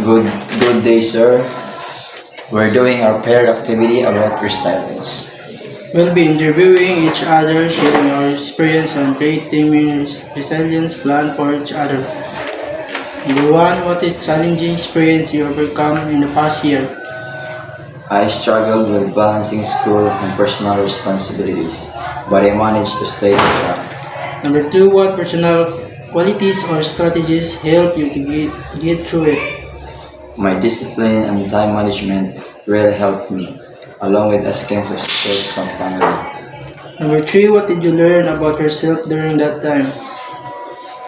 Good, good day, sir. We're doing our paired activity about resilience. We'll be interviewing each other, sharing our experience and creating resilience plan for each other. Number one, what is challenging experience you overcome in the past year? I struggled with balancing school and personal responsibilities, but I managed to stay on track. Number two, what personal qualities or strategies help you to get through it? My discipline and time management really helped me, along with asking for support from family. Number three, what did you learn about yourself during that time?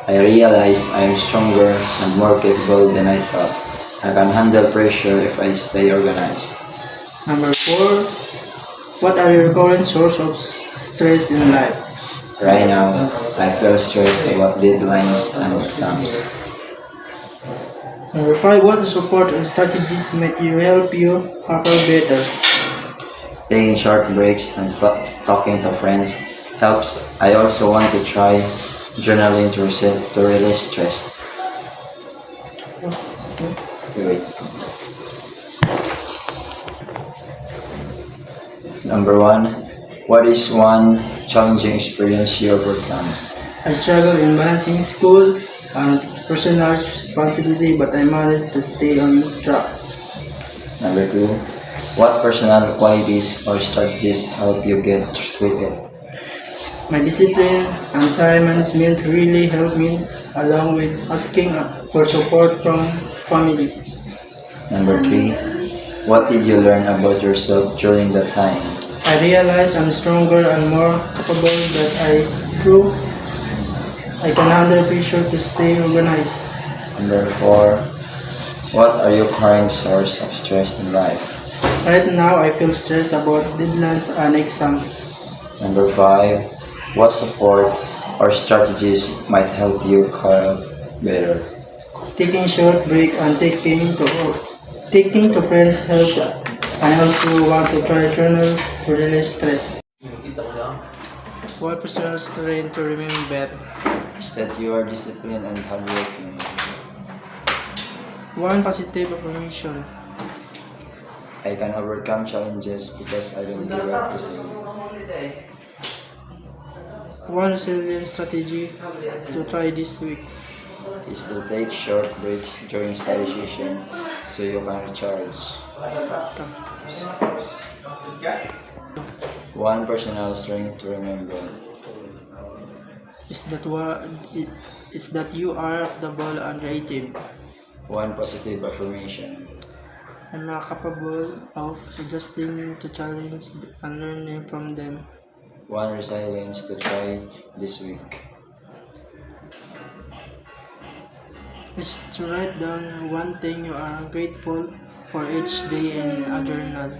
I realized I am stronger and more capable than I thought. I can handle pressure if I stay organized. Number four, what are your current source of stress in life? Right now, I feel stressed about deadlines and exams. Number five, what support and strategies might you help you cope better? Taking short breaks and talking to friends helps. I also want to try journaling to release stress. Okay, wait. Number one, what is one challenging experience you overcome? I struggle in balancing school and personal responsibility, but I managed to stay on track. Number two, what personal qualities or strategies help you get through it? My discipline and time management really helped me, along with asking for support from family. Number three, what did you learn about yourself during that time? I realized I'm stronger and more capable than I grew. I can handle pressure to stay organized. Number four, what are your current source of stress in life? Right now, I feel stressed about deadlines and exams. Number five, what support or strategies might help you cope better? Taking short break and taking to friends help. I also want to try journal to release stress. What personal strength to remain better? Is that you are disciplined and hardworking. One positive affirmation. I can overcome challenges because I don't give up easily. One resilient strategy to try this week. Is to take short breaks during study session so you can recharge. One personal strength to remember. Is that you are adaptable and creative. One positive affirmation. I'm capable of adjusting to challenge and learning from them. One resilience to try this week. Is to write down one thing you are grateful for each day in a journal.